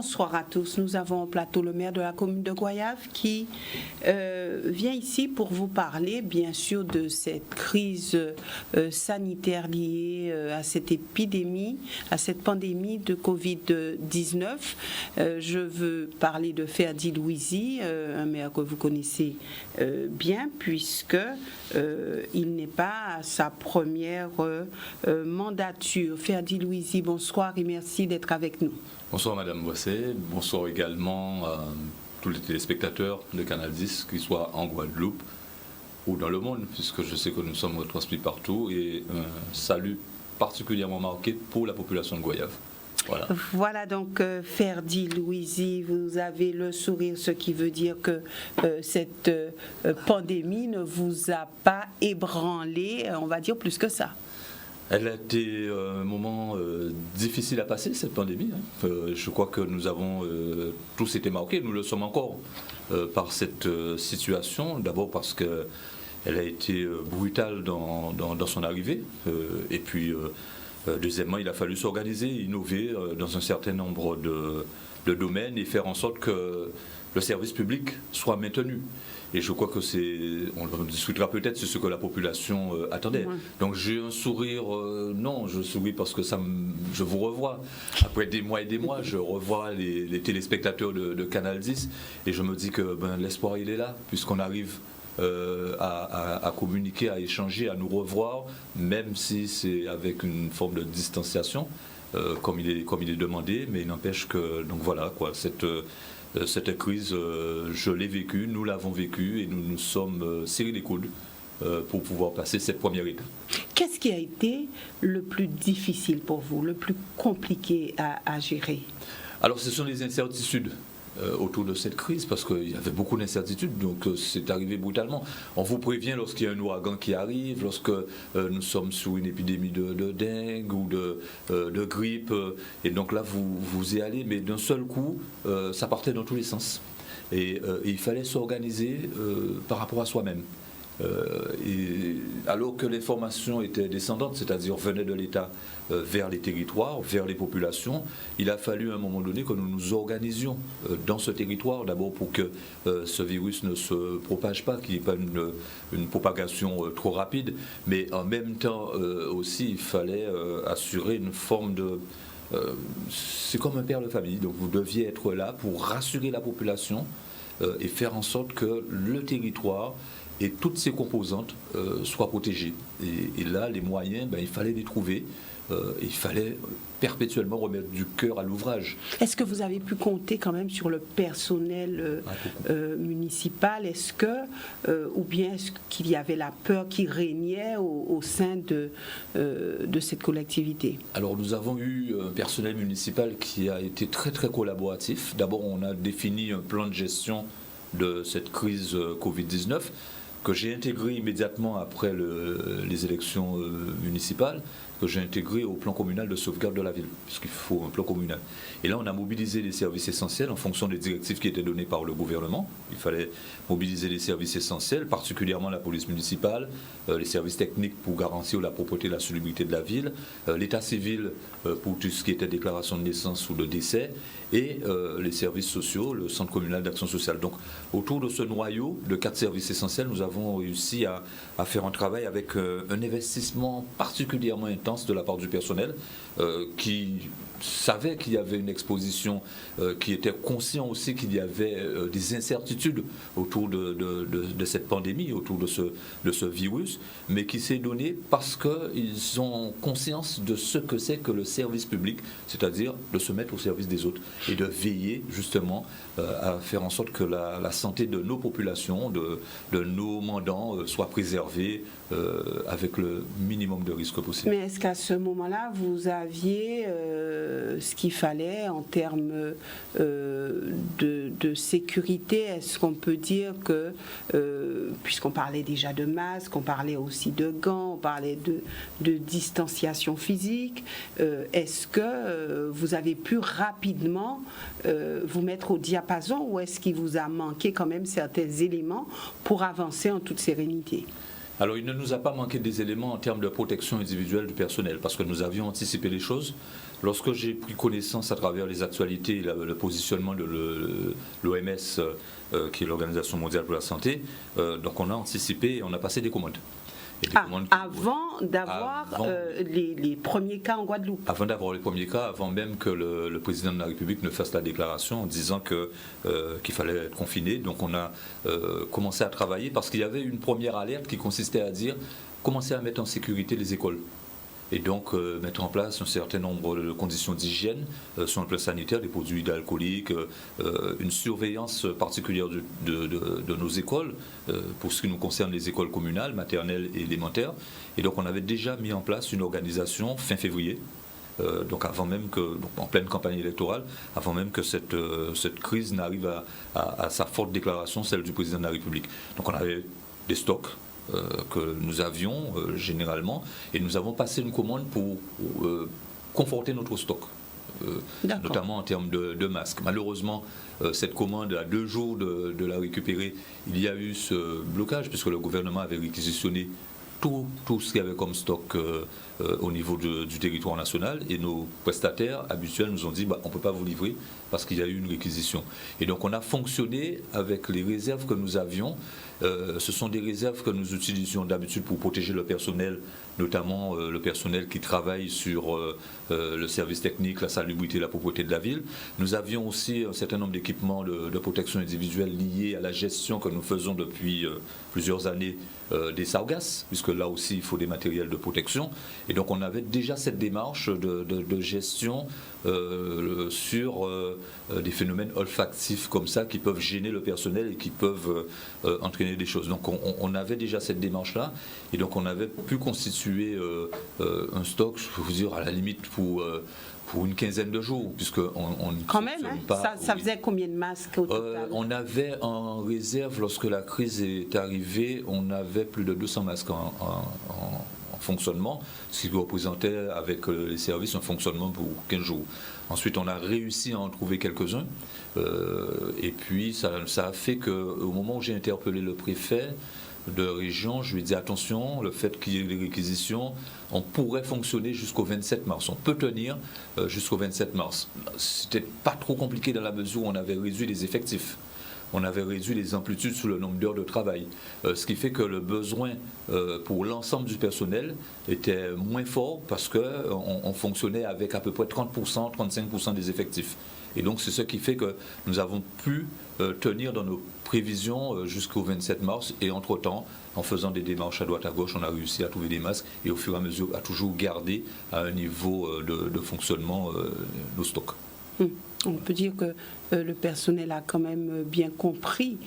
Bonsoir à tous. Nous avons au plateau le maire de la commune de Goyave qui vient ici pour vous parler bien sûr de cette crise sanitaire liée à cette épidémie, à cette pandémie de Covid-19. Je veux parler de Ferdi Louisi, un maire que vous connaissez bien puisque il n'est pas à sa première mandature. Ferdi Louisi, bonsoir et merci d'être avec nous. Bonsoir Madame Boisset, bonsoir également à tous les téléspectateurs de Canal 10, qu'ils soient en Guadeloupe ou dans le monde, puisque je sais que nous sommes retransmis partout, et un salut particulièrement marqué pour la population de Goyave. Voilà donc Ferdi Louisi, vous avez le sourire, ce qui veut dire que cette pandémie ne vous a pas ébranlé, on va dire plus que ça. Elle a été un moment difficile à passer, cette pandémie. Je crois que nous avons tous été marqués, nous le sommes encore, par cette situation. D'abord parce qu'elle a été brutale dans son arrivée. Et puis, deuxièmement, il a fallu s'organiser, innover dans un certain nombre de domaines et faire en sorte que le service public soit maintenu. Et je crois que on discutera peut-être sur ce que la population attendait. Ouais. Donc j'ai un sourire, non, je souris parce que je vous revois. Après des mois et des mois, je revois les téléspectateurs de Canal 10 et je me dis que l'espoir il est là, puisqu'on arrive à communiquer, à échanger, à nous revoir, même si c'est avec une forme de distanciation, comme il est demandé, mais il n'empêche que, donc voilà, quoi, cette crise, je l'ai vécue, nous l'avons vécue et nous nous sommes serrés les coudes pour pouvoir passer cette première étape. Qu'est-ce qui a été le plus difficile pour vous, le plus compliqué à gérer? Alors, ce sont les incertitudes autour de cette crise, parce qu'il y avait beaucoup d'incertitudes, donc c'est arrivé brutalement. On vous prévient lorsqu'il y a un ouragan qui arrive, lorsque nous sommes sous une épidémie de dengue ou de grippe, et donc là vous y allez, mais d'un seul coup, ça partait dans tous les sens. Et il fallait s'organiser par rapport à soi-même. Et alors que l'information était descendante, c'est-à-dire venait de l'État vers les territoires, vers les populations, il a fallu à un moment donné que nous nous organisions dans ce territoire, d'abord pour que ce virus ne se propage pas, qu'il n'y ait pas une propagation trop rapide, mais en même temps aussi il fallait assurer une forme de... c'est comme un père de famille, donc vous deviez être là pour rassurer la population et faire en sorte que le territoire et toutes ces composantes soient protégées. Et là, les moyens, il fallait les trouver. Il fallait perpétuellement remettre du cœur à l'ouvrage. Est-ce que vous avez pu compter quand même sur le personnel municipal? Est-ce que, ou bien est-ce qu'il y avait la peur qui régnait au sein de cette collectivité? Alors nous avons eu un personnel municipal qui a été très très collaboratif. D'abord, on a défini un plan de gestion de cette crise Covid-19 que j'ai intégré immédiatement après les élections municipales, que j'ai intégré au plan communal de sauvegarde de la ville, puisqu'il faut un plan communal. Et là, on a mobilisé les services essentiels en fonction des directives qui étaient données par le gouvernement. Il fallait mobiliser les services essentiels, particulièrement la police municipale, les services techniques pour garantir la propreté et la salubrité de la ville, l'état civil pour tout ce qui était déclaration de naissance ou de décès, et les services sociaux, le centre communal d'action sociale. Donc, autour de ce noyau de 4 services essentiels, nous avons réussi à faire un travail avec un investissement particulièrement intense de la part du personnel qui savait qu'il y avait une exposition, qui était conscient aussi qu'il y avait des incertitudes autour de cette pandémie, autour de ce virus, mais qui s'est donné parce qu'ils ont conscience de ce que c'est que le service public, c'est-à-dire de se mettre au service des autres et de veiller justement à faire en sorte que la santé de nos populations, de nos mandants soit préservée avec le minimum de risques possible. Mais est-ce qu'à ce moment-là, vous aviez ce qu'il fallait en termes de sécurité? Est-ce qu'on peut dire que, puisqu'on parlait déjà de masques, on parlait aussi de gants, on parlait de distanciation physique, est-ce que vous avez pu rapidement vous mettre au diapason, ou est-ce qu'il vous a manqué quand même certains éléments pour avancer en toute sérénité? Alors, il ne nous a pas manqué des éléments en termes de protection individuelle du personnel, parce que nous avions anticipé les choses. Lorsque j'ai pris connaissance à travers les actualités, le positionnement de l'OMS, qui est l'Organisation mondiale pour la santé, donc on a anticipé et on a passé des commandes. Avant d'avoir les premiers cas en Guadeloupe. Avant d'avoir les premiers cas, avant même que le président de la République ne fasse la déclaration en disant qu'il fallait être confiné. Donc on a commencé à travailler parce qu'il y avait une première alerte qui consistait à dire commencer à mettre en sécurité les écoles. Et donc mettre en place un certain nombre de conditions d'hygiène sur le plan sanitaire, des produits alcooliques, une surveillance particulière de nos écoles, pour ce qui nous concerne les écoles communales, maternelles et élémentaires. Et donc on avait déjà mis en place une organisation fin février, donc avant même en pleine campagne électorale, avant même que cette crise n'arrive à sa forte déclaration, celle du président de la République. Donc on avait des stocks que nous avions généralement, et nous avons passé une commande pour conforter notre stock, notamment en termes de masques. Malheureusement, cette commande, à 2 jours de la récupérer, il y a eu ce blocage puisque le gouvernement avait réquisitionné tout ce qu'il y avait comme stock au niveau du territoire national, et nos prestataires habituels nous ont dit on ne peut pas vous livrer parce qu'il y a eu une réquisition. Et donc on a fonctionné avec les réserves que nous avions. Ce sont des réserves que nous utilisions d'habitude pour protéger le personnel, notamment le personnel qui travaille sur le service technique, la salubrité, la propreté de la ville. Nous avions aussi un certain nombre d'équipements de protection individuelle liés à la gestion que nous faisons depuis plusieurs années des sargasses, puisque là aussi il faut des matériels de protection. Et donc on avait déjà cette démarche de gestion sur des phénomènes olfactifs comme ça qui peuvent gêner le personnel et qui peuvent entraîner des choses. Donc on avait déjà cette démarche-là, et donc on avait pu constituer un stock, je peux vous dire, à la limite pour une quinzaine de jours, puisqu'on ne quand même, pas. Ça faisait combien de masques au total? On avait en réserve, lorsque la crise est arrivée, on avait plus de 200 masques en fonctionnement, ce qui représentait avec les services un fonctionnement pour 15 jours. Ensuite, on a réussi à en trouver quelques-uns, et puis ça a fait qu'au moment où j'ai interpellé le préfet de région, je lui ai dit attention, le fait qu'il y ait des réquisitions, on pourrait fonctionner jusqu'au 27 mars. On peut tenir jusqu'au 27 mars. C'était pas trop compliqué dans la mesure où on avait réduit les effectifs. On avait réduit les amplitudes sur le nombre d'heures de travail, ce qui fait que le besoin pour l'ensemble du personnel était moins fort parce qu'on fonctionnait avec à peu près 30%, 35% des effectifs. Et donc c'est ce qui fait que nous avons pu tenir dans nos prévisions jusqu'au 27 mars, et entre-temps, en faisant des démarches à droite à gauche, on a réussi à trouver des masques et au fur et à mesure à toujours garder à un niveau de fonctionnement nos stocks. On peut dire que le personnel a quand même bien compris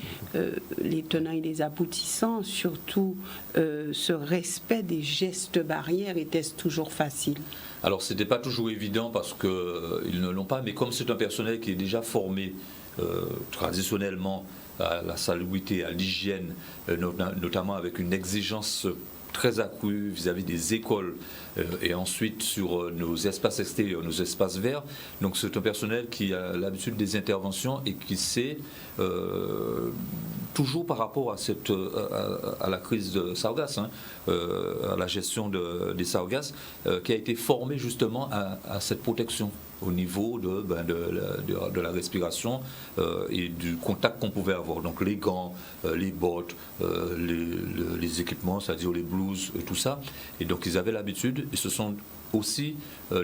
les tenants et les aboutissants, surtout ce respect des gestes barrières. Était-ce toujours facile? Alors ce n'était pas toujours évident parce qu'ils ne l'ont pas, mais comme c'est un personnel qui est déjà formé traditionnellement à la salubrité, à l'hygiène, notamment avec une exigence très accrue vis-à-vis des écoles et ensuite sur nos espaces extérieurs, nos espaces verts. Donc c'est un personnel qui a l'habitude des interventions et qui sait, toujours par rapport à la crise de sargasses, à la gestion des sargasses, qui a été formé justement à cette protection au niveau de la respiration et du contact qu'on pouvait avoir. Donc les gants, les bottes, les équipements, c'est-à-dire les blouses, tout ça. Et donc ils avaient l'habitude, et ce sont aussi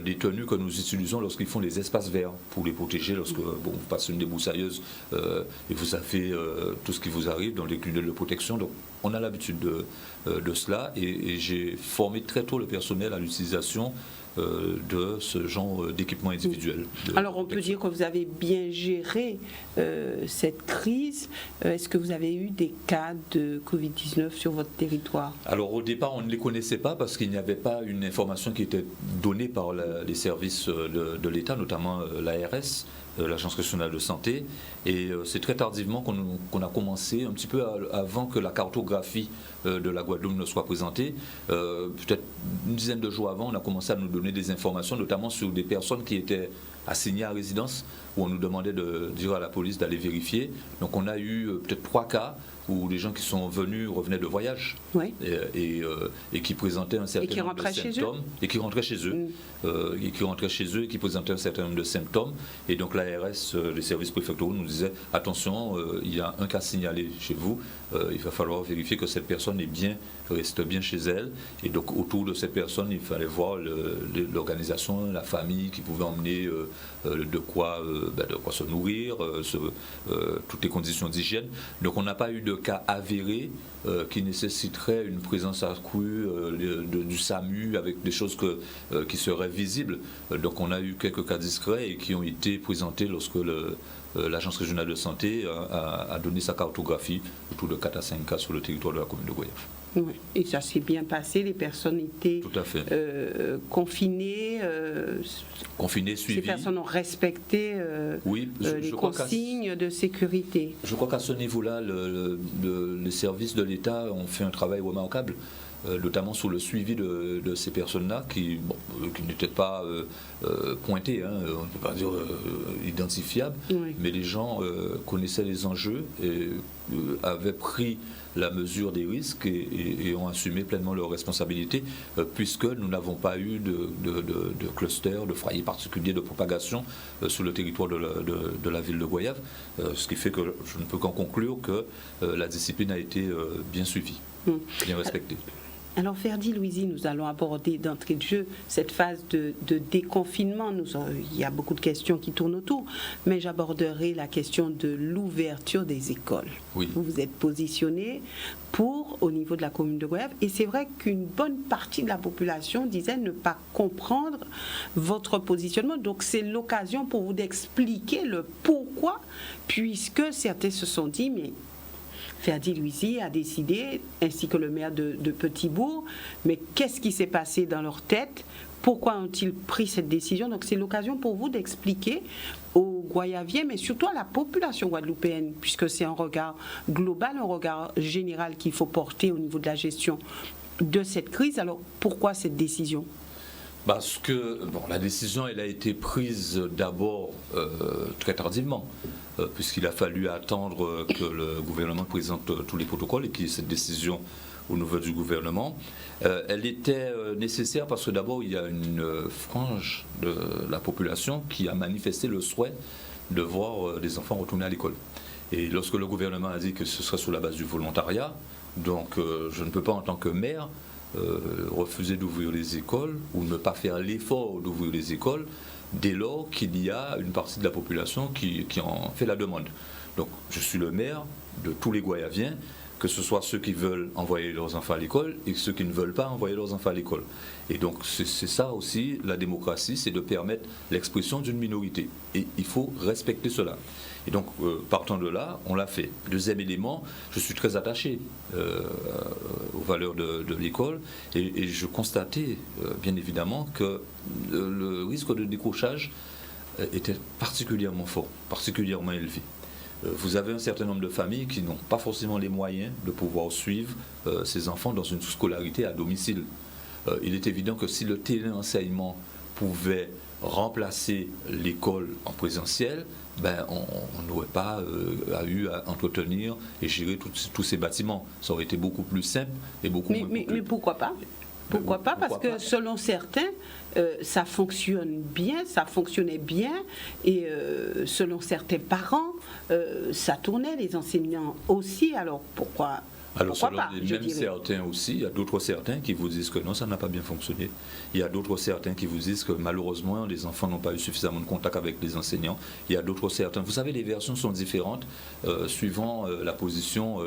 des tenues que nous utilisons lorsqu'ils font les espaces verts pour les protéger lorsque vous passez une débroussailleuse et vous avez tout ce qui vous arrive dans les tunnels de protection. Donc on a l'habitude de cela, et j'ai formé très tôt le personnel à l'utilisation de ce genre d'équipement individuel. Alors on peut dire que vous avez bien géré cette crise. Est-ce que vous avez eu des cas de Covid-19 sur votre territoire? Alors au départ on ne les connaissait pas parce qu'il n'y avait pas une information qui était donnée par les services de l'État, notamment l'ARS, l'Agence régionale de santé, et c'est très tardivement qu'on a commencé, un petit peu avant que la cartographie de la Guadeloupe ne soit présentée, peut-être une dizaine de jours avant, on a commencé à nous donner des informations, notamment sur des personnes qui étaient assignées à résidence, où on nous demandait de dire à la police d'aller vérifier. Donc on a eu peut-être 3 cas où les gens qui sont venus revenaient de voyage Oui. et qui présentaient un certain nombre de symptômes et qui rentraient chez eux. Et qui présentaient un certain nombre de symptômes. Et donc l'ARS, les services préfectoraux nous disaient attention, il y a un cas signalé chez vous, il va falloir vérifier que cette personne reste bien chez elle. Et donc autour de cette personne, il fallait voir l'organisation, la famille qui pouvait emmener de quoi se nourrir, toutes les conditions d'hygiène. Donc on n'a pas eu de cas avérés qui nécessiteraient une présence accrue du SAMU avec des choses qui seraient visibles. Donc on a eu quelques cas discrets et qui ont été présentés lorsque l'Agence régionale de santé a donné sa cartographie autour de 4 à 5 cas sur le territoire de la commune de Goyave. Oui. Et ça s'est bien passé, les personnes étaient confinées, suivies. Ces personnes ont respecté les consignes de sécurité. Je crois qu'à ce niveau-là, les services de l'État ont fait un travail remarquable, notamment sur le suivi de ces personnes-là qui n'étaient pas pointées, on ne peut pas dire identifiables, mais les gens connaissaient les enjeux et avaient pris la mesure des risques et ont assumé pleinement leurs responsabilités, puisque nous n'avons pas eu de cluster, de foyer particulier de propagation sur le territoire de la ville de Goyave, ce qui fait que je ne peux qu'en conclure que la discipline a été bien suivie, bien respectée. Alors Ferdi Louizy, nous allons aborder d'entrée de jeu cette phase de déconfinement. Il y a beaucoup de questions qui tournent autour, mais j'aborderai la question de l'ouverture des écoles. Oui. Vous vous êtes positionné au niveau de la commune de Goyave, et c'est vrai qu'une bonne partie de la population disait ne pas comprendre votre positionnement. Donc c'est l'occasion pour vous d'expliquer le pourquoi, puisque certains se sont dit, mais Ferdi Louizy a décidé, ainsi que le maire de Petit-Bourg, mais qu'est-ce qui s'est passé dans leur tête? Pourquoi ont-ils pris cette décision? Donc c'est l'occasion pour vous d'expliquer aux Goyaviens, mais surtout à la population guadeloupéenne, puisque c'est un regard global, un regard général qu'il faut porter au niveau de la gestion de cette crise. Alors pourquoi cette décision? Parce que la décision elle a été prise d'abord très tardivement, puisqu'il a fallu attendre que le gouvernement présente tous les protocoles et qu'il y ait cette décision au niveau du gouvernement. Elle était nécessaire parce que d'abord il y a une frange de la population qui a manifesté le souhait de voir des enfants retourner à l'école. Et lorsque le gouvernement a dit que ce serait sur la base du volontariat, donc je ne peux pas en tant que maire refuser d'ouvrir les écoles ou ne pas faire l'effort d'ouvrir les écoles dès lors qu'il y a une partie de la population qui en fait la demande. Donc je suis le maire de tous les Goyaviens, que ce soit ceux qui veulent envoyer leurs enfants à l'école et ceux qui ne veulent pas envoyer leurs enfants à l'école. Et donc c'est ça aussi la démocratie, c'est de permettre l'expression d'une minorité. Et il faut respecter cela. Et donc, partant de là, on l'a fait. Deuxième élément, je suis très attaché aux valeurs de l'école et je constatais, bien évidemment, que le risque de décrochage était particulièrement fort, particulièrement élevé. Vous avez un certain nombre de familles qui n'ont pas forcément les moyens de pouvoir suivre ces enfants dans une scolarité à domicile. Il est évident que si le téléenseignement pouvait remplacer l'école en présentiel, on n'aurait pas eu à entretenir et gérer tous ces bâtiments. Ça aurait été beaucoup plus simple et beaucoup moins coûteux. Mais pourquoi pas? Pourquoi pas? Parce que selon certains, ça fonctionne bien, ça fonctionnait bien, et selon certains parents, ça tournait, les enseignants aussi. Alors pourquoi? Alors selon les mêmes certains aussi, il y a d'autres certains qui vous disent que non, ça n'a pas bien fonctionné. Il y a d'autres certains qui vous disent que malheureusement, les enfants n'ont pas eu suffisamment de contact avec les enseignants. Il y a d'autres certains. Vous savez, les versions sont différentes suivant la position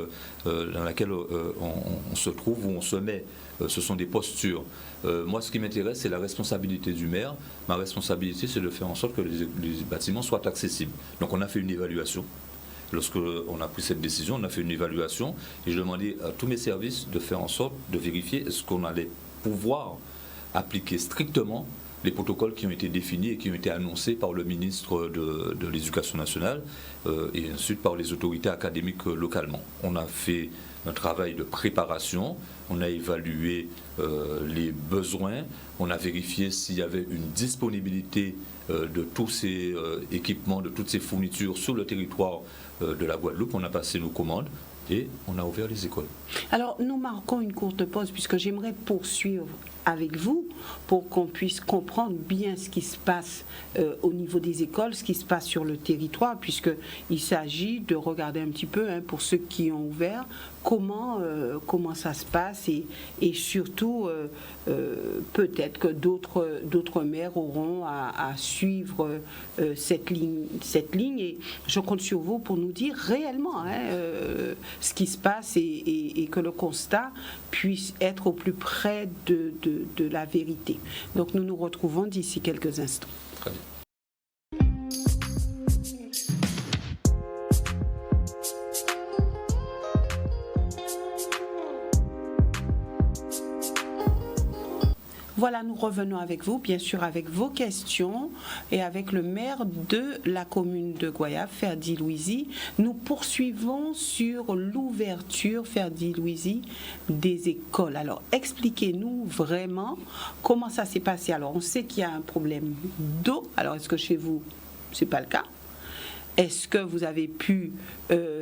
dans laquelle on se trouve ou on se met. Ce sont des postures. Moi, ce qui m'intéresse, c'est la responsabilité du maire. Ma responsabilité, c'est de faire en sorte que les bâtiments soient accessibles. Donc on a fait une évaluation. Lorsqu'on a pris cette décision, on a fait une évaluation et je demandais à tous mes services de faire en sorte de vérifier est-ce qu'on allait pouvoir appliquer strictement les protocoles qui ont été définis et qui ont été annoncés par le ministre de l'Éducation nationale et ensuite par les autorités académiques localement. On a fait un travail de préparation, on a évalué les besoins, on a vérifié s'il y avait une disponibilité de tous ces équipements, de toutes ces fournitures sur le territoire de la Guadeloupe. On a passé nos commandes et on a ouvert les écoles. Alors, nous marquons une courte pause puisque j'aimerais poursuivre avec vous pour qu'on puisse comprendre bien ce qui se passe au niveau des écoles, ce qui se passe sur le territoire, puisqu'il s'agit de regarder un petit peu, pour ceux qui ont ouvert, comment ça se passe et surtout peut-être que d'autres maires auront à suivre cette ligne et je compte sur vous pour nous dire réellement ce qui se passe et que le constat puisse être au plus près de la vérité. Donc nous nous retrouvons d'ici quelques instants. Très bien. Voilà, nous revenons avec vous, bien sûr, avec vos questions et avec le maire de la commune de Goyave, Ferdi Louisi. Nous poursuivons sur l'ouverture, Ferdi Louisi, des écoles. Alors, expliquez-nous vraiment comment ça s'est passé. Alors, on sait qu'il y a un problème d'eau. Alors, est-ce que chez vous, ce n'est pas le cas ? Est-ce que vous avez pu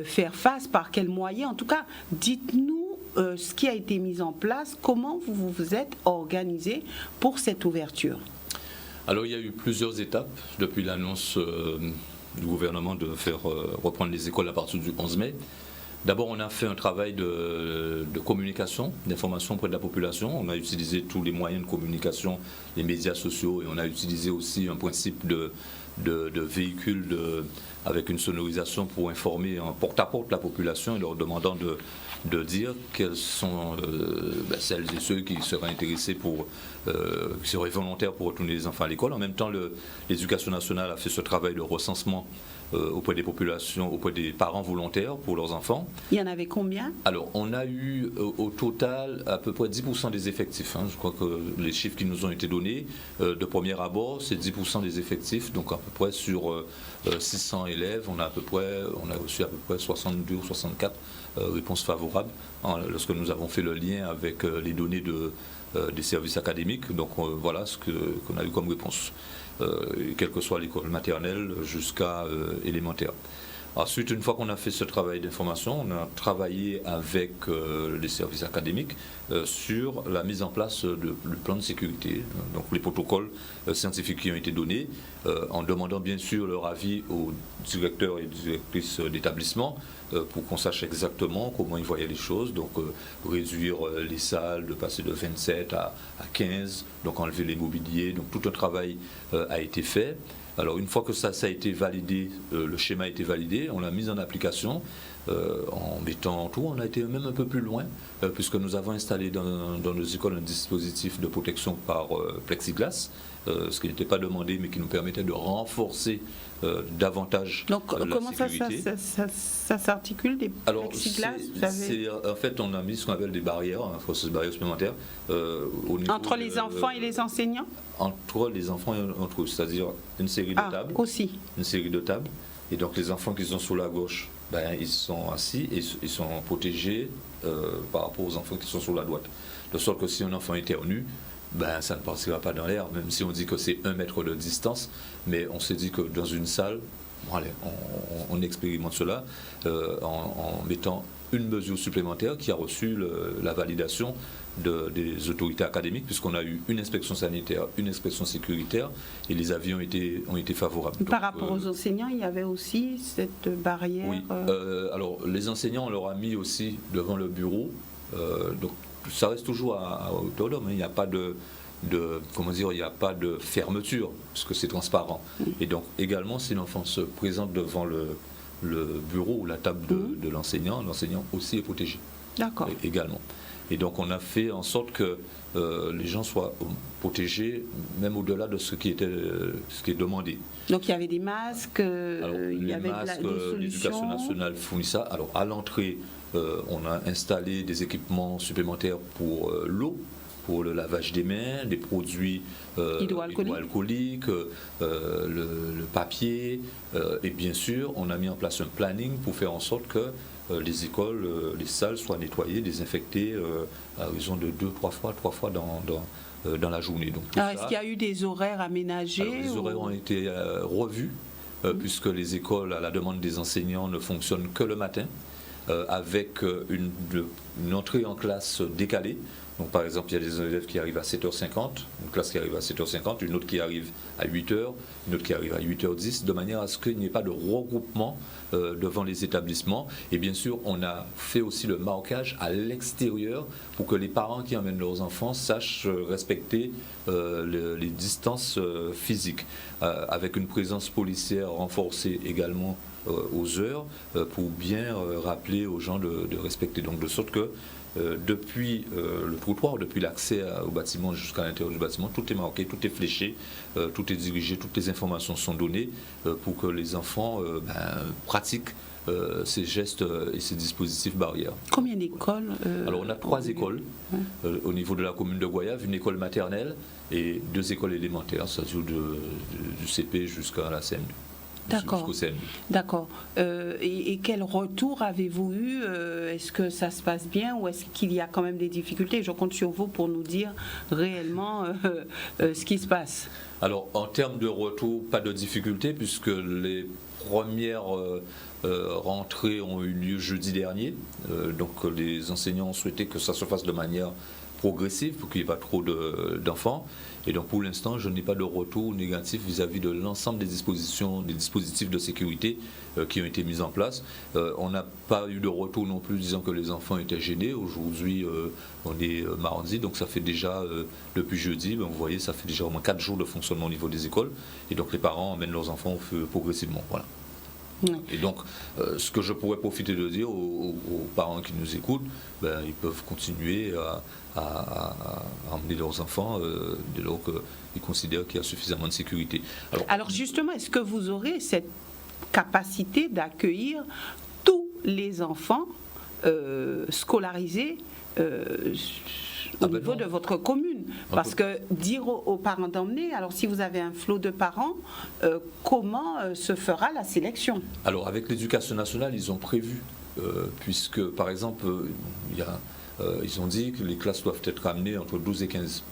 faire face? Par quels moyens? En tout cas, dites-nous ce qui a été mis en place, comment vous vous êtes organisé pour cette ouverture. Alors il y a eu plusieurs étapes depuis l'annonce du gouvernement de faire reprendre les écoles à partir du 11 mai. D'abord on a fait un travail de communication, d'information auprès de la population. On a utilisé tous les moyens de communication, les médias sociaux et on a utilisé aussi un principe de véhicule avec une sonorisation pour informer en porte-à-porte la population et leur demandant de dire quels sont celles et ceux qui seraient intéressés qui seraient volontaires pour retourner les enfants à l'école. En même temps, l'éducation nationale a fait ce travail de recensement auprès des populations, auprès des parents volontaires pour leurs enfants. Il y en avait combien? Alors, on a eu au total à peu près 10% des effectifs. Je crois que les chiffres qui nous ont été donnés de premier abord, c'est 10% des effectifs. Donc, à peu près sur 600 élèves, on a reçu à peu près 62 ou 64 réponses favorables lorsque nous avons fait le lien avec les données des services académiques. Donc, voilà ce qu'on a eu comme réponse. Quelle que soit l'école maternelle jusqu'à élémentaire. Ensuite, une fois qu'on a fait ce travail d'information, on a travaillé avec les services académiques sur la mise en place du plan de sécurité, donc les protocoles scientifiques qui ont été donnés, en demandant bien sûr leur avis aux directeurs et directrices d'établissement pour qu'on sache exactement comment ils voyaient les choses, donc réduire les salles, de passer de 27 à 15, donc enlever les mobiliers, donc tout un travail a été fait. Alors une fois que ça a été validé, le schéma a été validé, on l'a mis en application en mettant tout. On a été même un peu plus loin puisque nous avons installé dans nos écoles un dispositif de protection par plexiglas, ce qui n'était pas demandé mais qui nous permettait de renforcer davantage donc, comment sécurité. ça s'articule, des plexiglas? En fait, on a mis ce qu'on appelle des barrières, fausses barrières supplémentaires. Au niveau entre les enfants et les enseignants? Entre les enfants et entre eux, c'est-à-dire une série de tables. Aussi. Une série de tables. Et donc les enfants qui sont sur la gauche, ils sont assis et ils sont protégés par rapport aux enfants qui sont sur la droite. De sorte que si un enfant éternue, ça ne partira pas dans l'air, même si on dit que c'est 1 mètre de distance, mais on s'est dit que dans une salle, on expérimente cela en mettant une mesure supplémentaire qui a reçu la validation des autorités académiques, puisqu'on a eu une inspection sanitaire, une inspection sécuritaire, et les avis ont été favorables. Par rapport aux enseignants, il y avait aussi cette barrière? Oui, alors les enseignants, on leur a mis aussi devant le bureau, donc ça reste toujours à hauteur d'homme, il n'y a pas il n'y a pas de fermeture, puisque c'est transparent. Et donc également, si l'enfant se présente devant le bureau ou la table de l'enseignant aussi est protégé. D'accord. Également. Et donc on a fait en sorte que les gens soient protégés, même au-delà de ce qui est demandé. Donc il y avait des masques, il y avait masques, des solutions. L'éducation nationale fournit ça. Alors à l'entrée, on a installé des équipements supplémentaires pour l'eau, pour le lavage des mains, des produits hydroalcooliques, le papier, et bien sûr, on a mis en place un planning pour faire en sorte que les écoles, les salles soient nettoyées, désinfectées à raison de 3 fois dans la journée. Donc, est-ce qu'il y a eu des horaires aménagés? Alors, les horaires ont été revus, puisque les écoles, à la demande des enseignants, ne fonctionnent que le matin. avec une entrée en classe décalée. Donc par exemple, il y a des élèves qui arrivent à 7h50, une classe qui arrive à 7h50, une autre qui arrive à 8h, une autre qui arrive à 8h10, de manière à ce qu'il n'y ait pas de regroupement devant les établissements. Et bien sûr, on a fait aussi le marquage à l'extérieur pour que les parents qui emmènent leurs enfants sachent respecter les distances physiques, avec une présence policière renforcée également aux heures, pour bien rappeler aux gens de respecter. Donc de sorte que depuis le trottoir, depuis l'accès au bâtiment jusqu'à l'intérieur du bâtiment, tout est marqué, tout est fléché, tout est dirigé, toutes les informations sont données pour que les enfants pratiquent ces gestes et ces dispositifs barrières. Combien d'écoles Alors on a 3 écoles au niveau de la commune de Goyave, une école maternelle et 2 écoles élémentaires, c'est-à-dire du CP jusqu'à la CM2. D'accord. D'accord. Et quel retour avez-vous eu? Est-ce que ça se passe bien ou est-ce qu'il y a quand même des difficultés? Je compte sur vous pour nous dire réellement ce qui se passe. Alors, en termes de retour, pas de difficulté puisque les premières rentrées ont eu lieu jeudi dernier. Donc, les enseignants ont souhaité que ça se fasse de manière progressive pour qu'il n'y ait pas trop d'enfants. Et donc pour l'instant, je n'ai pas de retour négatif vis-à-vis de l'ensemble des dispositifs de sécurité qui ont été mis en place. On n'a pas eu de retour non plus disant que les enfants étaient gênés. Aujourd'hui, on est mardi, donc ça fait déjà, depuis jeudi, vous voyez, ça fait déjà au moins 4 jours de fonctionnement au niveau des écoles. Et donc les parents emmènent leurs enfants progressivement. Voilà. Et donc, ce que je pourrais profiter de dire aux parents qui nous écoutent, ils peuvent continuer à emmener leurs enfants dès lors qu'ils considèrent qu'il y a suffisamment de sécurité. Alors justement, est-ce que vous aurez cette capacité d'accueillir tous les enfants scolarisés au niveau de votre commune? Parce que dire aux parents d'emmener, alors si vous avez un flot de parents, comment se fera la sélection? Alors avec l'éducation nationale, ils ont prévu, puisque par exemple, ils ont dit que les classes doivent être amenées entre 12 et 15.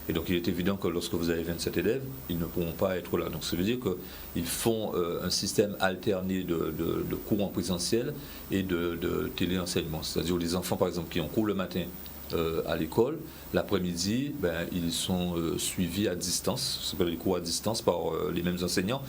Et donc il est évident que lorsque vous avez 27 élèves, ils ne pourront pas être là. Donc ça veut dire qu'ils font un système alterné de cours en présentiel et de téléenseignement. C'est-à-dire les enfants par exemple qui ont cours le matin à l'école, l'après-midi, ils sont suivis à distance, c'est les cours à distance par les mêmes enseignants,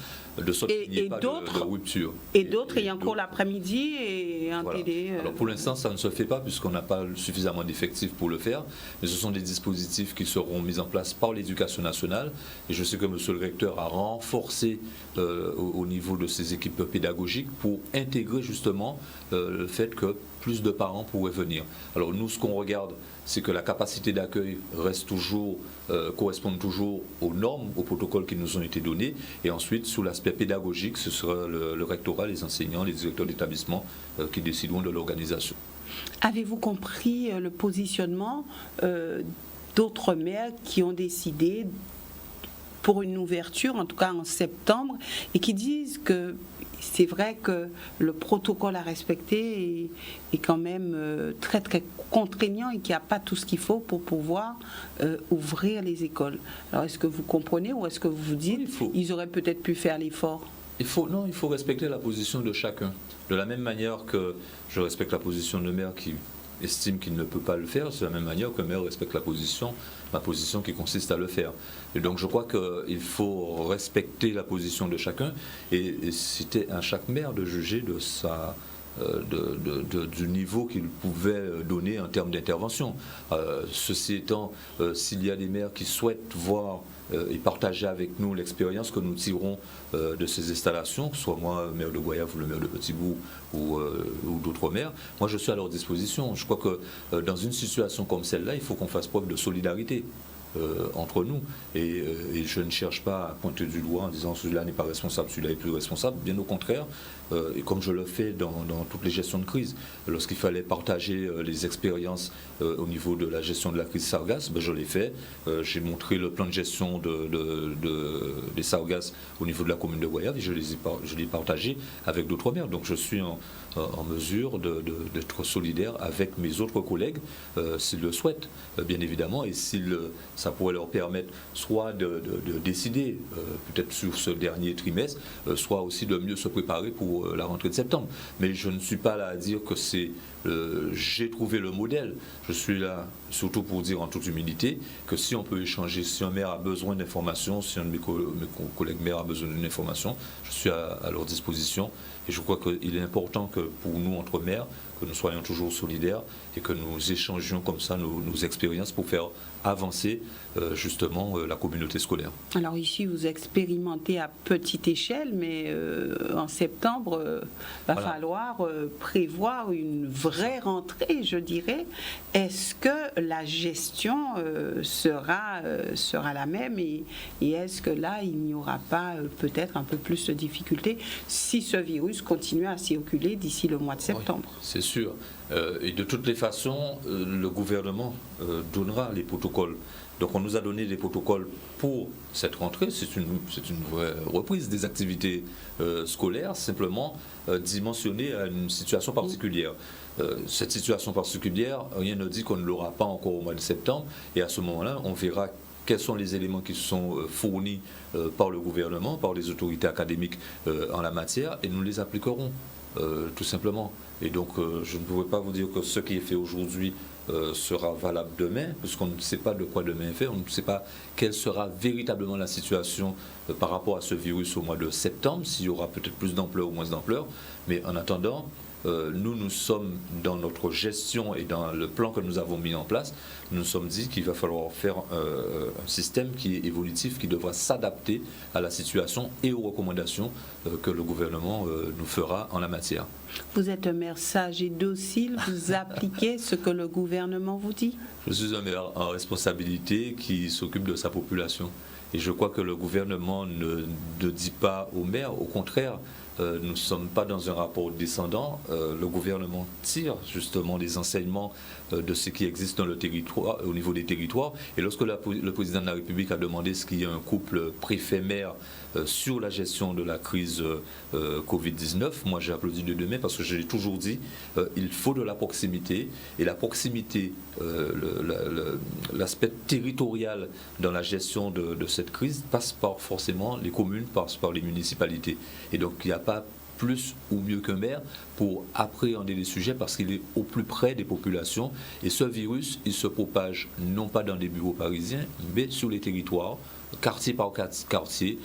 de sorte qu'il n'y ait pas de rupture. Et d'autres ayant cours l'après-midi et un télé. Alors pour l'instant, ça ne se fait pas puisqu'on n'a pas suffisamment d'effectifs pour le faire, mais ce sont des dispositifs qui seront mis en place par l'éducation nationale. Et je sais que monsieur le recteur a renforcé au niveau de ses équipes pédagogiques pour intégrer justement le fait que plus de parents pourraient venir. Alors nous, ce qu'on regarde, c'est que la capacité d'accueil reste toujours, corresponde toujours aux normes, aux protocoles qui nous ont été donnés. Et ensuite, sous l'aspect pédagogique, ce sera le rectorat, les enseignants, les directeurs d'établissement qui décideront de l'organisation. Avez-vous compris le positionnement d'autres maires qui ont décidé pour une ouverture, en tout cas en septembre, et qui disent que c'est vrai que le protocole à respecter est quand même très très contraignant et qu'il n'y a pas tout ce qu'il faut pour pouvoir ouvrir les écoles. Alors est-ce que vous comprenez ou est-ce que vous vous dites ils auraient peut-être pu faire l'effort? Il faut respecter la position de chacun. De la même manière que je respecte la position de maire qui estime qu'il ne peut pas le faire, c'est de la même manière que le maire respecte ma position qui consiste à le faire. Et donc je crois qu'il faut respecter la position de chacun et c'était à chaque maire de juger de du niveau qu'il pouvait donner en termes d'intervention. Ceci étant, s'il y a des maires qui souhaitent voir et partager avec nous l'expérience que nous tirons de ces installations, que ce soit moi, maire de Goyave ou le maire de Petit-Bourg ou d'autres maires, moi je suis à leur disposition. Je crois que dans une situation comme celle-là, il faut qu'on fasse preuve de solidarité entre nous et je ne cherche pas à pointer du doigt en disant celui-là n'est pas responsable, celui-là est plus responsable, bien au contraire, et comme je le fais dans toutes les gestions de crise, lorsqu'il fallait partager les expériences au niveau de la gestion de la crise sargasse, je l'ai fait, j'ai montré le plan de gestion des sargasses au niveau de la commune de Goyave et je l'ai partagé avec d'autres maires, donc je suis en mesure d'être solidaire avec mes autres collègues s'ils le souhaitent, bien évidemment, et s'ils ça pourrait leur permettre soit de décider, peut-être sur ce dernier trimestre, soit aussi de mieux se préparer pour la rentrée de septembre. Mais je ne suis pas là à dire que j'ai trouvé le modèle. Je suis là surtout pour dire en toute humilité que si on peut échanger, si un maire a besoin d'informations, si un de mes collègues maires a besoin d'une information, je suis à leur disposition. Et je crois qu'il est important que pour nous, entre maires, que nous soyons toujours solidaires et que nous échangions comme ça nos expériences pour faire avancer justement la communauté scolaire. Alors ici, vous expérimentez à petite échelle, mais en septembre, va falloir prévoir une vraie rentrée, je dirais. Est-ce que la gestion sera la même et est-ce que là, il n'y aura pas peut-être un peu plus de difficultés si ce virus continue à circuler d'ici le mois de septembre? Oui, c'est sûr. Et de toutes les façons, le gouvernement donnera les protocoles. Donc on nous a donné des protocoles pour cette rentrée. C'est une vraie reprise des activités scolaires, simplement dimensionnée à une situation particulière. Cette situation particulière, rien ne dit qu'on ne l'aura pas encore au mois de septembre. Et à ce moment-là, on verra quels sont les éléments qui sont fournis par le gouvernement, par les autorités académiques en la matière, et nous les appliquerons. Tout simplement. Et donc, je ne pouvais pas vous dire que ce qui est fait aujourd'hui sera valable demain, puisqu'on ne sait pas de quoi demain est fait, on ne sait pas quelle sera véritablement la situation par rapport à ce virus au mois de septembre, s'il y aura peut-être plus d'ampleur ou moins d'ampleur. Mais en attendant, nous sommes dans notre gestion et dans le plan que nous avons mis en place, nous nous sommes dit qu'il va falloir faire un système qui est évolutif, qui devra s'adapter à la situation et aux recommandations que le gouvernement nous fera en la matière. Vous êtes un maire sage et docile, vous appliquez ce que le gouvernement vous dit? Je suis un maire en responsabilité qui s'occupe de sa population. Et je crois que le gouvernement ne dit pas aux maires, au contraire, nous ne sommes pas dans un rapport descendant. Le gouvernement tire justement les enseignements de ce qui existe dans le territoire, au niveau des territoires. Et lorsque le président de la République a demandé ce qu'il y ait un couple préfet-maire sur la gestion de la crise Covid-19, moi j'ai applaudi de demain parce que j'ai toujours dit il faut de la proximité. Et la proximité, l'aspect territorial dans la gestion de cette crise passe par forcément les communes, passe par les municipalités. Et donc il n'y a pas plus ou mieux qu'un maire pour appréhender les sujets parce qu'il est au plus près des populations. Et ce virus, il se propage non pas dans des bureaux parisiens, mais sur les territoires, quartier par quartier,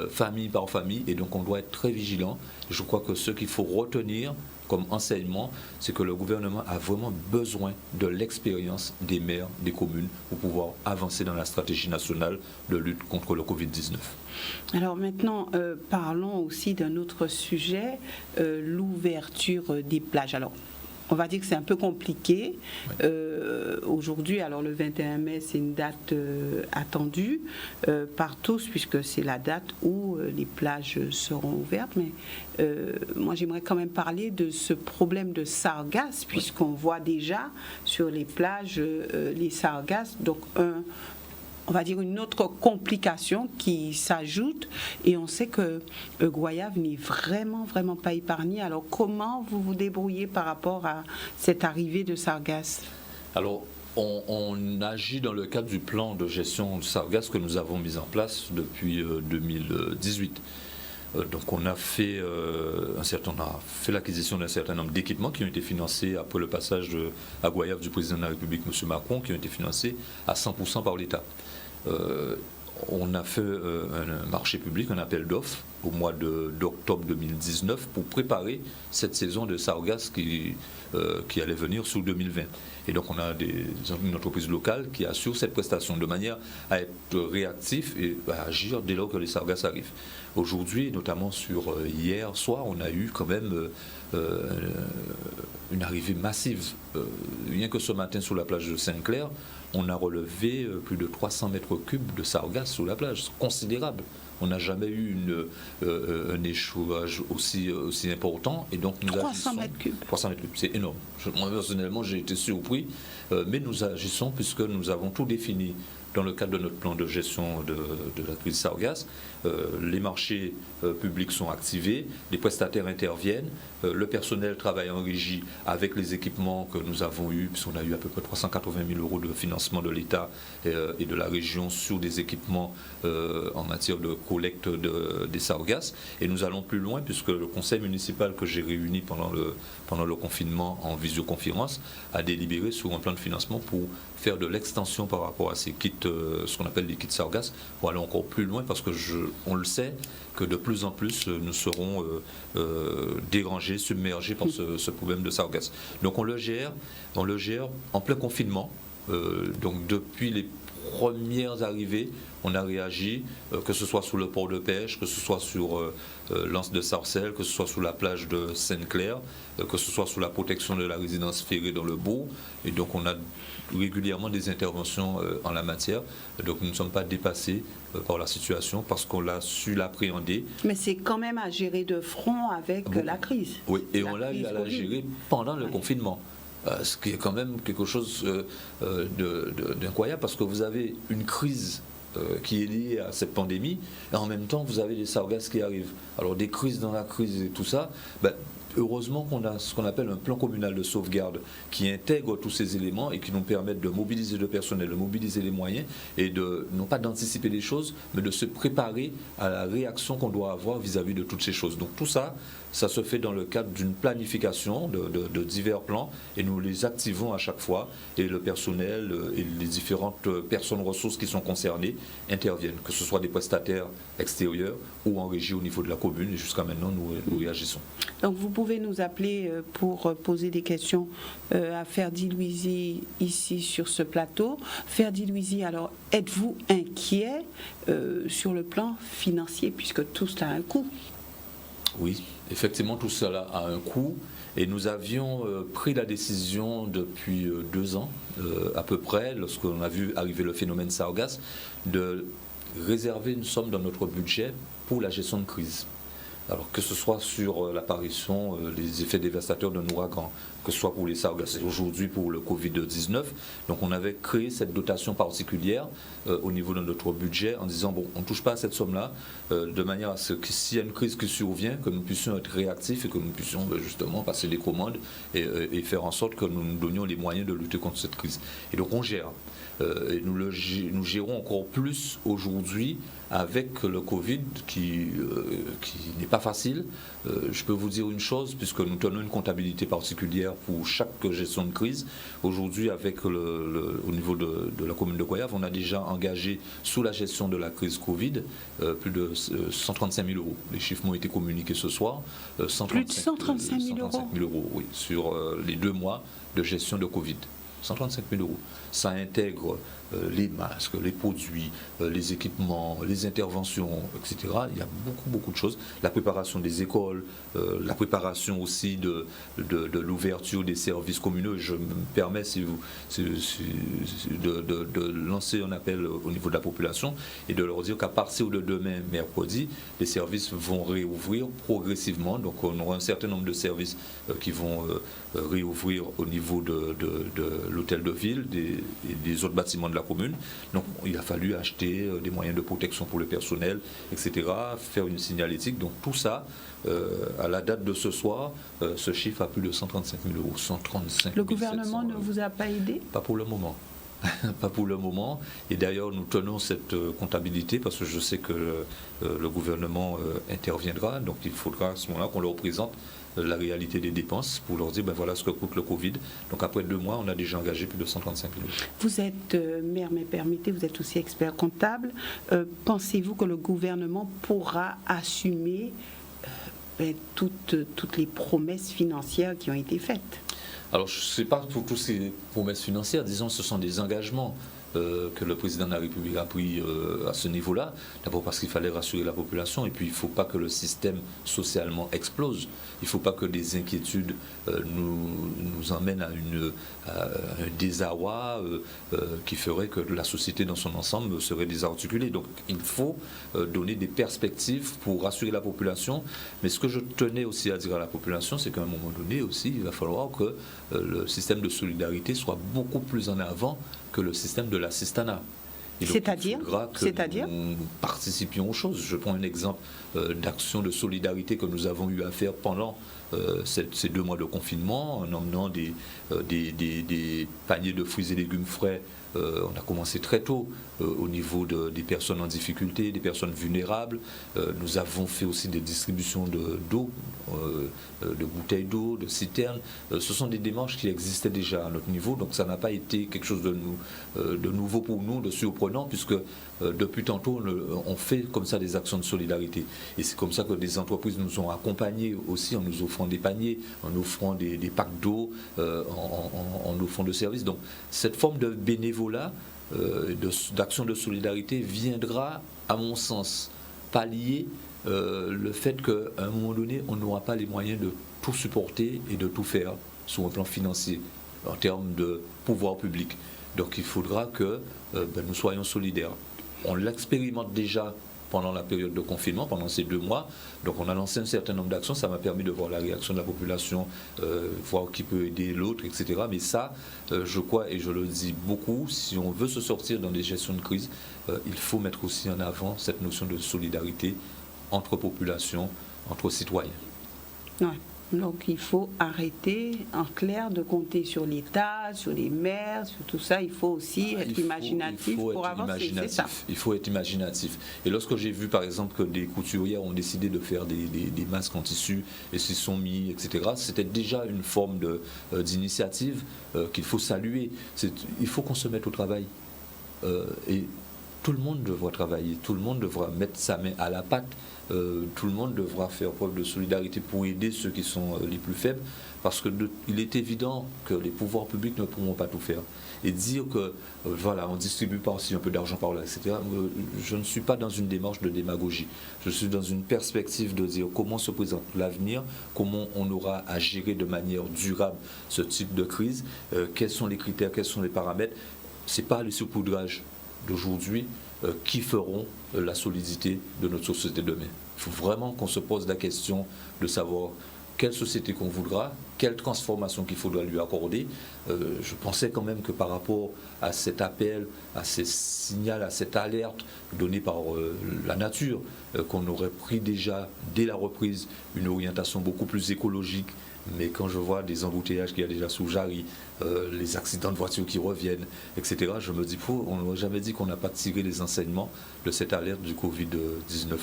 famille par famille. Et donc on doit être très vigilant. Je crois que ce qu'il faut retenir comme enseignement, c'est que le gouvernement a vraiment besoin de l'expérience des maires, des communes, pour pouvoir avancer dans la stratégie nationale de lutte contre le Covid-19. Alors maintenant, parlons aussi d'un autre sujet, l'ouverture des plages. Alors, on va dire que c'est un peu compliqué. Oui. Aujourd'hui, alors le 21 mai, c'est une date attendue par tous, puisque c'est la date où les plages seront ouvertes. Mais moi, j'aimerais quand même parler de ce problème de sargasses, puisqu'on voit déjà sur les plages les sargasses. Donc, on va dire une autre complication qui s'ajoute et on sait que Goyave n'est vraiment pas épargné. Alors comment vous vous débrouillez par rapport à cette arrivée de sargasses? Alors on agit dans le cadre du plan de gestion de sargasses que nous avons mis en place depuis 2018. Donc on a fait l'acquisition d'un certain nombre d'équipements qui ont été financés après le passage à Goyave du président de la République, M. Macron, qui ont été financés à 100% par l'État. On a fait un marché public, un appel d'offres au mois d'octobre 2019 pour préparer cette saison de sargasses qui allait venir sous 2020. Et donc on a une entreprise locale qui assure cette prestation de manière à être réactif et à agir dès lors que les sargasses arrivent. Aujourd'hui, notamment sur hier soir, on a eu quand même une arrivée massive. Rien que ce matin sur la plage de Saint-Clair, on a relevé plus de 300 mètres cubes de sargasses sur la plage. C'est considérable. On n'a jamais eu un échouage aussi important. Et donc nous 300 mètres cubes. 300 mètres cubes, c'est énorme. Moi, personnellement, j'ai été surpris. Mais nous agissons puisque nous avons tout défini dans le cadre de notre plan de gestion de la crise sargasse, les marchés publics sont activés, les prestataires interviennent, le personnel travaille en régie avec les équipements que nous avons eus, puisqu'on a eu à peu près 380 000 euros de financement de l'État et de la région sur des équipements en matière de collecte des sargasses. Et nous allons plus loin, puisque le conseil municipal que j'ai réuni pendant le confinement en visioconférence a délibéré sur un plan de financement pour faire de l'extension par rapport à ces kits, ce qu'on appelle les kits sargasses, pour aller encore plus loin, parce que on le sait que de plus en plus nous serons dérangés, submergés par ce problème de sargasses. Donc on le gère en plein confinement. Donc depuis les premières arrivées, on a réagi, que ce soit sous le port de pêche, que ce soit sur l'anse de Sarcelles, que ce soit sous la plage de Sainte-Claire, que ce soit sous la protection de la résidence Ferré dans le Bourg. Et donc on a régulièrement des interventions en la matière. Donc nous ne sommes pas dépassés par la situation parce qu'on l'a su l'appréhender. Mais c'est quand même à gérer de front avec la crise. Oui, et on l'a eu à la gérer pendant le confinement. Ce qui est quand même quelque chose d'incroyable, parce que vous avez une crise qui est liée à cette pandémie, et en même temps vous avez des sargasses qui arrivent. Alors des crises dans la crise et tout ça, heureusement qu'on a ce qu'on appelle un plan communal de sauvegarde qui intègre tous ces éléments et qui nous permettent de mobiliser le personnel, de mobiliser les moyens et non pas d'anticiper les choses, mais de se préparer à la réaction qu'on doit avoir vis-à-vis de toutes ces choses. Donc tout ça, ça se fait dans le cadre d'une planification de divers plans, et nous les activons à chaque fois, et le personnel et les différentes personnes ressources qui sont concernées interviennent, que ce soit des prestataires extérieurs ou en régie au niveau de la commune, et jusqu'à maintenant nous réagissons. Donc vous pouvez nous appeler pour poser des questions à Ferdi Louisi ici sur ce plateau. Ferdi Louisi, alors êtes-vous inquiet sur le plan financier, puisque tout cela a un coût? Oui, effectivement, tout cela a un coût, et nous avions pris la décision depuis 2 ans, à peu près, lorsqu'on a vu arriver le phénomène sargasse, de réserver une somme dans notre budget pour la gestion de crise. Alors que ce soit sur l'apparition des effets dévastateurs d'un ouragan, que ce soit pour les sargasses, aujourd'hui pour le Covid-19. Donc on avait créé cette dotation particulière au niveau de notre budget en disant bon, on ne touche pas à cette somme-là, de manière à ce que s'il y a une crise qui survient, que nous puissions être réactifs et que nous puissions justement passer des commandes et faire en sorte que nous nous donnions les moyens de lutter contre cette crise. Et donc on gère. Et nous gérons encore plus aujourd'hui avec le Covid qui n'est pas facile. Je peux vous dire une chose, puisque nous tenons une comptabilité particulière pour chaque gestion de crise. Aujourd'hui, au niveau de la commune de Goyave, on a déjà engagé sous la gestion de la crise Covid plus de 135 000 euros. Les chiffres m'ont été communiqués ce soir. Plus de 135 000 euros. 135 000 euros, oui, sur les 2 mois de gestion de Covid. 135 000 euros. Ça intègre les masques, les produits, les équipements, les interventions, etc. Il y a beaucoup de choses. La préparation des écoles, la préparation aussi de l'ouverture des services communaux. Je me permets de lancer un appel au niveau de la population et de leur dire qu'à partir de demain, mercredi, les services vont réouvrir progressivement. Donc on aura un certain nombre de services qui vont réouvrir au niveau de l'hôtel de ville et des autres bâtiments de la commune. Donc il a fallu acheter des moyens de protection pour le personnel, etc., faire une signalétique. Donc tout ça, à la date de ce soir, ce chiffre a plus de 135 000 euros. 135 Le gouvernement ne vous a pas aidé? Pas pour le moment. Pas pour le moment. Et d'ailleurs, nous tenons cette comptabilité parce que je sais que le gouvernement interviendra. Donc il faudra à ce moment-là qu'on leur présente la réalité des dépenses pour leur dire voilà ce que coûte le Covid. Donc après 2 mois, on a déjà engagé plus de 135 000 euros. Vous êtes maire, mais permettez, vous êtes aussi expert comptable. Pensez-vous que le gouvernement pourra assumer toutes les promesses financières qui ont été faites? Alors je ne sais pas pour toutes ces promesses financières, disons ce sont des engagements que le président de la République a pris à ce niveau-là. D'abord parce qu'il fallait rassurer la population, et puis il ne faut pas que le système socialement explose. Il ne faut pas que des inquiétudes nous emmènent à un désarroi qui ferait que la société dans son ensemble serait désarticulée. Donc il faut donner des perspectives pour rassurer la population. Mais ce que je tenais aussi à dire à la population, c'est qu'à un moment donné aussi, il va falloir que le système de solidarité soit beaucoup plus en avant que le système de l'assistanat. Et donc, C'est-à-dire il faudra que nous participions aux choses. Je prends un exemple d'action de solidarité que nous avons eu à faire pendant ces 2 mois de confinement, en emmenant des paniers de fruits et légumes frais. On a commencé très tôt au niveau des personnes en difficulté, des personnes vulnérables. Nous avons fait aussi des distributions d'eau, de bouteilles d'eau, de citernes. Ce sont des démarches qui existaient déjà à notre niveau, donc ça n'a pas été quelque chose de nouveau pour nous, de surprenant, puisque depuis tantôt on fait comme ça des actions de solidarité. Et c'est comme ça que des entreprises nous ont accompagnés aussi en nous offrant des paniers, en offrant des packs d'eau, en offrant de services. Donc cette forme de bénévolat, d'action de solidarité viendra, à mon sens, pallier le fait qu'à un moment donné, on n'aura pas les moyens de tout supporter et de tout faire sur un plan financier, en termes de pouvoir public. Donc il faudra que nous soyons solidaires. On l'expérimente déjà pendant la période de confinement, pendant ces 2 mois. Donc on a lancé un certain nombre d'actions, ça m'a permis de voir la réaction de la population, voir qui peut aider l'autre, etc. Mais ça, je crois, et je le dis beaucoup, si on veut se sortir dans des gestions de crise, il faut mettre aussi en avant cette notion de solidarité entre populations, entre citoyens. Ouais. Donc il faut arrêter en clair de compter sur l'État, sur les maires, sur tout ça. Il faut aussi être imaginatif pour avancer. C'est ça. Il faut être imaginatif. Et lorsque j'ai vu par exemple que des couturières ont décidé de faire des masques en tissu et s'y sont mis, etc., c'était déjà une forme d'initiative qu'il faut saluer. Il faut qu'on se mette au travail. Et tout le monde devra travailler, tout le monde devra mettre sa main à la pâte. Tout le monde devra faire preuve de solidarité pour aider ceux qui sont les plus faibles, parce qu'il est évident que les pouvoirs publics ne pourront pas tout faire. Et dire que, voilà, on distribue pas aussi un peu d'argent par là, etc., je ne suis pas dans une démarche de démagogie. Je suis dans une perspective de dire comment se présente l'avenir, comment on aura à gérer de manière durable ce type de crise, quels sont les critères, quels sont les paramètres. Ce n'est pas les saupoudrages d'aujourd'hui qui feront la solidité de notre société demain. Il faut vraiment qu'on se pose la question de savoir quelle société qu'on voudra, quelle transformation qu'il faudra lui accorder. Je pensais quand même que par rapport à cet appel, à ces signaux, à cette alerte donnée par la nature, qu'on aurait pris déjà, dès la reprise, une orientation beaucoup plus écologique. Mais quand je vois des embouteillages qu'il y a déjà sous Jarry, les accidents de voitures qui reviennent, etc., je me dis, on n'aurait jamais dit qu'on n'a pas tiré les enseignements de cette alerte du Covid-19.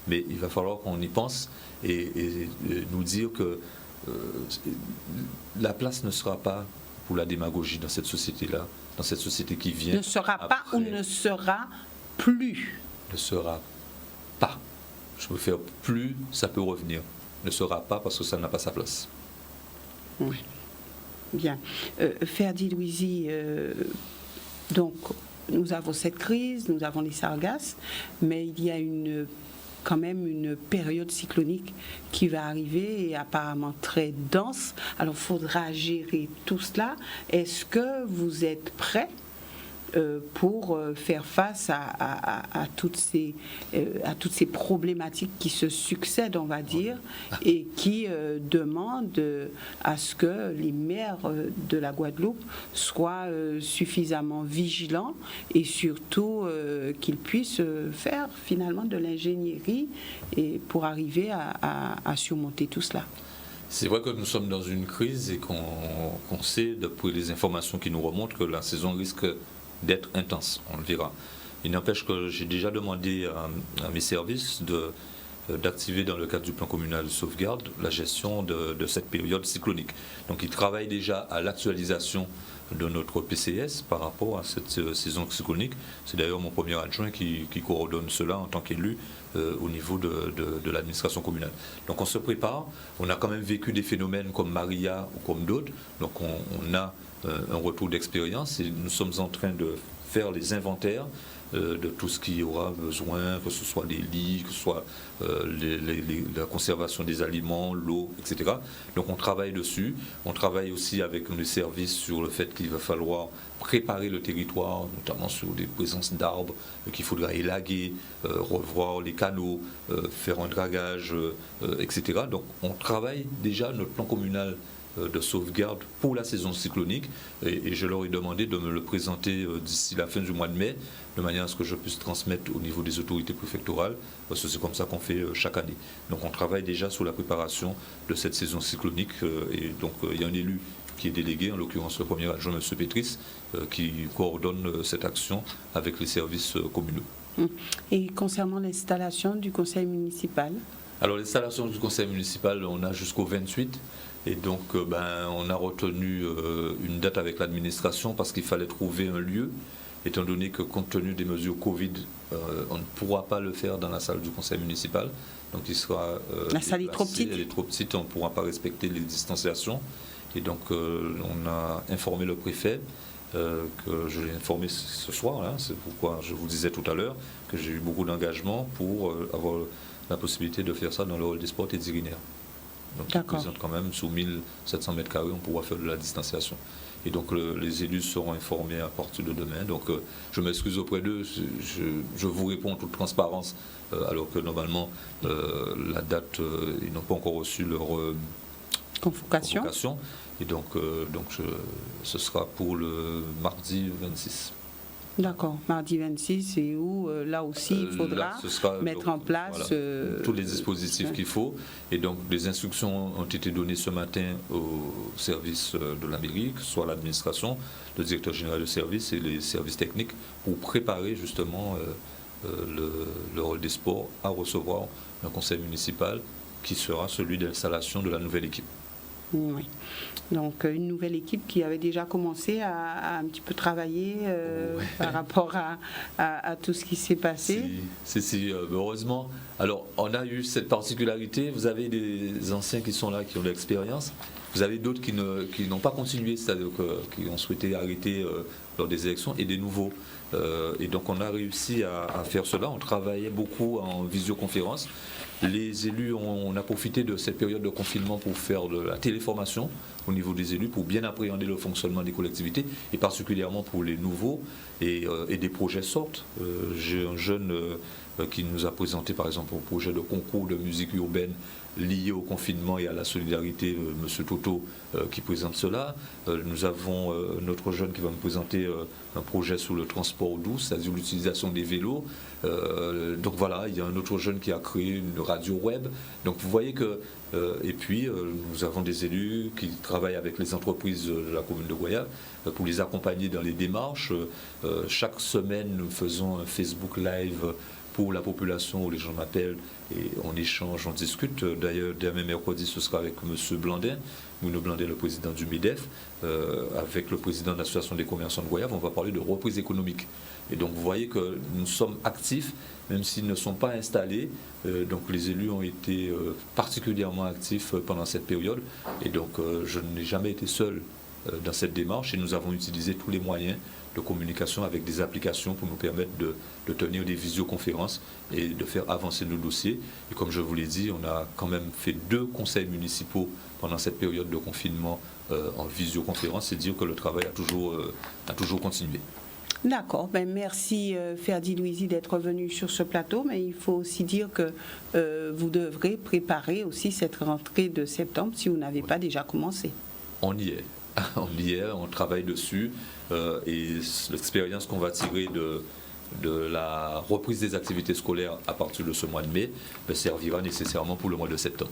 Mais il va falloir qu'on y pense et nous dire que la place ne sera pas pour la démagogie dans cette société-là, dans cette société qui vient. Ne sera pas ou ne sera plus. Ne sera pas. Je peux faire plus, ça peut revenir. Ne sera pas parce que ça n'a pas sa place. Oui. Bien. Ferdi Louisi, donc nous avons cette crise, nous avons les sargasses, mais il y a quand même une période cyclonique qui va arriver et apparemment très dense. Alors il faudra gérer tout cela. Est-ce que vous êtes prêts pour faire face à toutes ces problématiques qui se succèdent, on va dire, et qui demandent à ce que les maires de la Guadeloupe soient suffisamment vigilants et surtout qu'ils puissent faire finalement de l'ingénierie et pour arriver à surmonter tout cela. C'est vrai que nous sommes dans une crise et qu'on sait, depuis les informations qui nous remontent, que la saison risque d'être intense, on le verra. Il n'empêche que j'ai déjà demandé à mes services d'activer dans le cadre du plan communal de sauvegarde la gestion de cette période cyclonique. Donc ils travaillent déjà à l'actualisation de notre PCS par rapport à cette saison cyclonique. C'est d'ailleurs mon premier adjoint qui coordonne cela en tant qu'élu au niveau de l'administration communale. Donc on se prépare, on a quand même vécu des phénomènes comme Maria ou comme d'autres, donc on a un retour d'expérience et nous sommes en train de faire les inventaires de tout ce qui aura besoin, que ce soit les lits, que ce soit la conservation des aliments, l'eau, etc. Donc on travaille dessus. On travaille aussi avec les services sur le fait qu'il va falloir préparer le territoire, notamment sur des présences d'arbres qu'il faudra élaguer, revoir les canaux, faire un dragage, etc. Donc on travaille déjà, notre plan communal de sauvegarde pour la saison cyclonique et je leur ai demandé de me le présenter d'ici la fin du mois de mai, de manière à ce que je puisse transmettre au niveau des autorités préfectorales, parce que c'est comme ça qu'on fait chaque année. Donc on travaille déjà sur la préparation de cette saison cyclonique et donc il y a un élu qui est délégué, en l'occurrence le premier adjoint, M. Pétris, qui coordonne cette action avec les services communaux. Et concernant l'installation du conseil municipal? Alors l'installation du conseil municipal, on a jusqu'au 28 et donc on a retenu une date avec l'administration parce qu'il fallait trouver un lieu, étant donné que compte tenu des mesures Covid, on ne pourra pas le faire dans la salle du conseil municipal. Donc il sera la salle est trop petite. Elle est trop petite, on ne pourra pas respecter les distanciations. Et donc on a informé le préfet, que je l'ai informé ce soir, hein, c'est pourquoi je vous disais tout à l'heure que j'ai eu beaucoup d'engagement pour avoir la possibilité de faire ça dans le hall des sports et des urinaires. Donc il présente quand même sous 1700 mètres carrés, on pourra faire de la distanciation. Et donc les élus seront informés à partir de demain. Donc je m'excuse auprès d'eux, je vous réponds en toute transparence, alors que normalement la date, ils n'ont pas encore reçu leur convocation. Et donc ce sera pour le mardi 26. D'accord, mardi 26, et où là aussi il faudra mettre en place tous les dispositifs qu'il faut. Et donc des instructions ont été données ce matin au service de la mairie, que ce soit l'administration, le directeur général de service et les services techniques, pour préparer justement le hall des sports à recevoir un conseil municipal qui sera celui d'installation de la nouvelle équipe. Oui. Donc une nouvelle équipe qui avait déjà commencé à un petit peu travailler par rapport à tout ce qui s'est passé. Si, heureusement. Alors on a eu cette particularité, vous avez des anciens qui sont là, qui ont de l'expérience, vous avez d'autres qui n'ont pas continué, c'est-à-dire qui ont souhaité arrêter lors des élections, et des nouveaux. Et donc on a réussi à faire cela, on travaillait beaucoup en visioconférence. Les élus, on a profité de cette période de confinement pour faire de la téléformation au niveau des élus, pour bien appréhender le fonctionnement des collectivités, et particulièrement pour les nouveaux, et des projets sortent. J'ai un jeune qui nous a présenté par exemple un projet de concours de musique urbaine lié au confinement et à la solidarité, M. Toto, qui présente cela. Nous avons notre jeune qui va me présenter un projet sur le transport doux, c'est-à-dire l'utilisation des vélos. Donc voilà, il y a un autre jeune qui a créé une radio web. Donc vous voyez que... et puis nous avons des élus qui travaillent avec les entreprises de la commune de Goyave pour les accompagner dans les démarches. Chaque semaine, nous faisons un Facebook Live pour la population où les gens m'appellent et on échange, on discute. D'ailleurs, demain mercredi, ce sera avec M. Blandin, Mouno Blandin, le président du MEDEF, avec le président de l'Association des commerçants de Goyave. On va parler de reprise économique. Et donc, vous voyez que nous sommes actifs, même s'ils ne sont pas installés. Donc, les élus ont été particulièrement actifs pendant cette période. Et donc, je n'ai jamais été seul dans cette démarche et nous avons utilisé tous les moyens de communication avec des applications pour nous permettre de tenir des visioconférences et de faire avancer nos dossiers. Et comme je vous l'ai dit, on a quand même fait 2 conseils municipaux pendant cette période de confinement en visioconférence, c'est dire que le travail a toujours continué. D'accord, merci Ferdi Louisi d'être venu sur ce plateau, mais il faut aussi dire que vous devrez préparer aussi cette rentrée de septembre si vous n'avez pas déjà commencé. On y est. On travaille dessus et l'expérience qu'on va tirer de la reprise des activités scolaires à partir de ce mois de mai servira nécessairement pour le mois de septembre.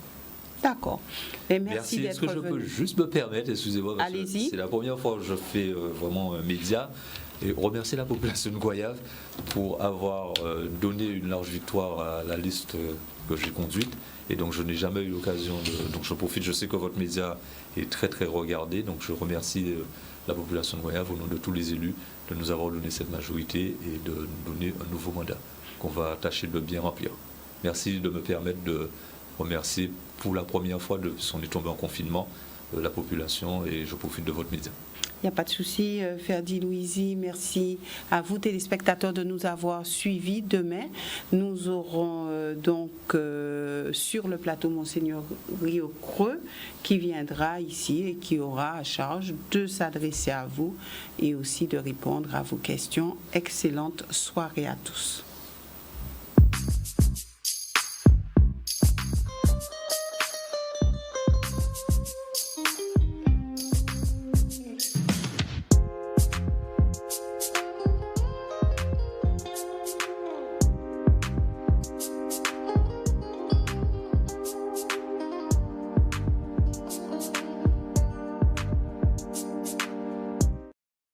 D'accord. Et merci d'être venu. Est-ce que je peux juste me permettre, excusez-moi, parce que c'est la première fois que je fais vraiment un média, et remercier la population de Goyave pour avoir donné une large victoire à la liste que j'ai conduite. Et donc je n'ai jamais eu l'occasion de... Donc je profite, je sais que votre média est très très regardé, donc je remercie la population de Goyave au nom de tous les élus de nous avoir donné cette majorité et de nous donner un nouveau mandat qu'on va tâcher de bien remplir. Merci de me permettre de remercier pour la première fois, puisqu'on est tombé en confinement, la population, et je profite de votre média. Il n'y a pas de souci, Ferdi Louisi. Merci à vous, téléspectateurs, de nous avoir suivis. Demain, nous aurons donc sur le plateau Monseigneur Rio Creux qui viendra ici et qui aura à charge de s'adresser à vous et aussi de répondre à vos questions. Excellente soirée à tous.